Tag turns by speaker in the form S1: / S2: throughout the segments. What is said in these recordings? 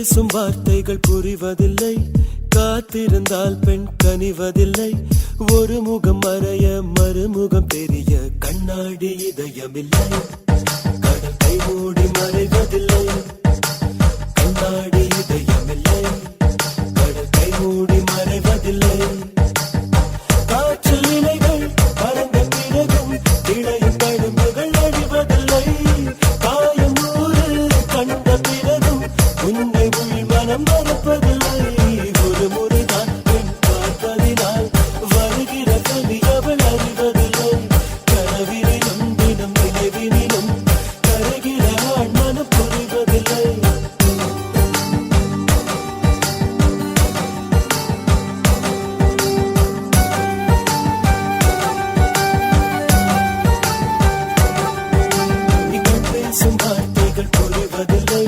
S1: பேசும் வார்த்தைகள் புரிவதில்லை, காத்திருந்தால் பெண் கனிவதில்லை. ஒரு முகம் மறைய மறுமுகம் தெரிய கண்ணாடி இதயமில்லை. கடல் கை மூடி மறைவதில்லை, கண்ணாடி இதயமில்லை. கடல் கை மூடி மறைவதில்லை. காற்றில் இலைகள் பறந்த பிறகும் இடையும் தழும்புகள் அழிவதில்லை. காயம் நூறு கண்ட பிறகும் உன்னை உள் மனம் மறப்பதில்லை. ஒரு முறைதான் பெண் பார்ப்பதினால் வருகிற கவி அவள் அறிவதில்லை. கனவினிலும் தினம் நினைவினிலும் கருகிற ஆண் மனம் புரிவதில்லை. பேசும் வார்த்தைகள் புரிவதில்லை,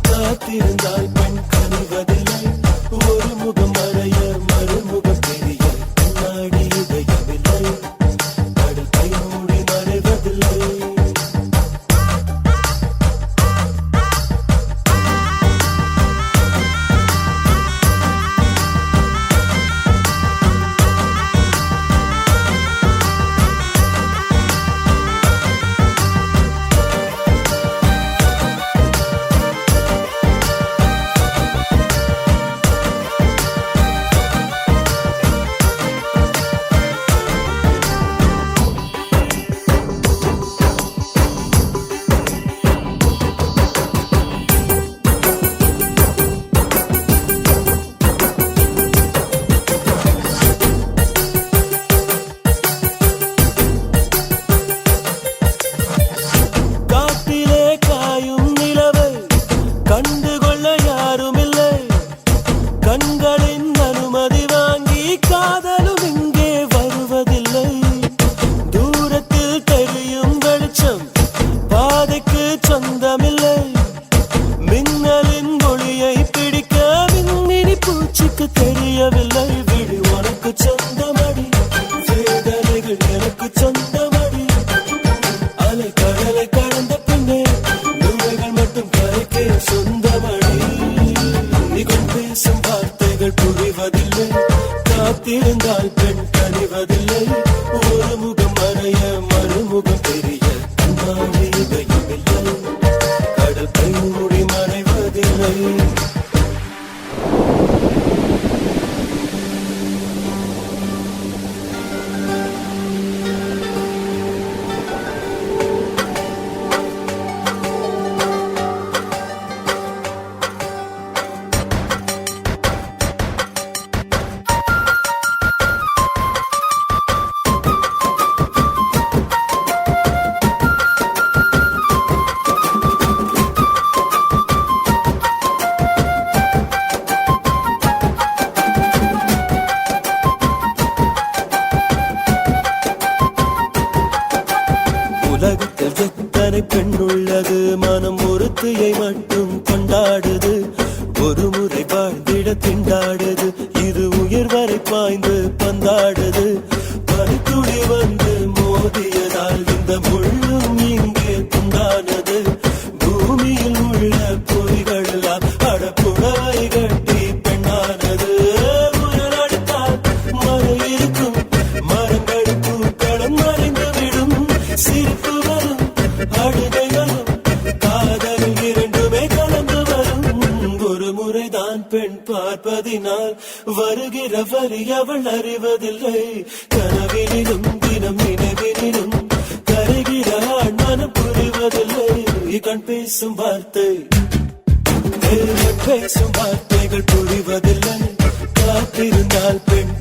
S1: காத்திருந்தால் பெண் கனிவதில்லை. ஒரு முகம் மறைய மறுமுகம் தெரிய கண்ணாடி இதயமில்லை. கடல் கை மூடி மறைவதில்லை. கண்டுகொள்ள யாருமில்லை, கண்களின் அனுமதி வாங்கி காதலும் இங்கே வருவதில்லை. தூரத்தில் தெரியும் வெளிச்சம் பாதைக்கு சொந்தமில்லை. மின்னலின் ஒளியை பிடிக்க விண்மினி பூச்சிக்கு தெரியவில்லை. விழி உனக்கு சொந்தமடி, வேதனைகள் எனக்கு சொந்தமடி. அலை கடலை கடந்த பின்னே நுழைகள் மட்டும் கரைக்கே சொந்தமடி. நிகழ் பேசும் வார்த்தைகள் புரிவதில்லை, காத்திருந்தால் பெண் கனிவதில்லை. ஒரு முகம் மறைய மறுமுகம் தெரிய கண்ணாடி இதயமில்லை. கடல் கை மூடி மறைவதில்லை. உலகத்தில் எத்தனை பெண் உள்ளது, மனம் ஒருத்தியை மட்டும் கொண்டாடுது. ஒரு முறை வாழ்ந்திட திண்டாடுது, இது உயிர் வரை பாய்ந்து பந்தாடுது. பனித்துளி வந்து மோதியதால் இந்த முள்ளும் இங்கே துண்டானது. பூமியில் உள்ள பொறிகள் எல்லாம் அடப்புடவை கட்டி பெண்ணானது. புயல் அடித்தால் மழை இருக்கும், மரங்கள் பூக்களும் மறைந்து விடும். சிரிப்பு வரும், அழுகை வரும், காதல் இரண்டுமே கலந்து வரும். ஒரு முறைதான் பெண் பார்ப்பதினால் வருகிற வரி அவள் அறிவதில்லை. கனவினிலும் தினம் நினைவினிலும் கருகிற ஆண் மனம் புரிவதில்லை. கண் பேசும் வார்த்தை பேசும் வார்த்தைகள் புரிவதில்லை, காத்திருந்தால் பெண்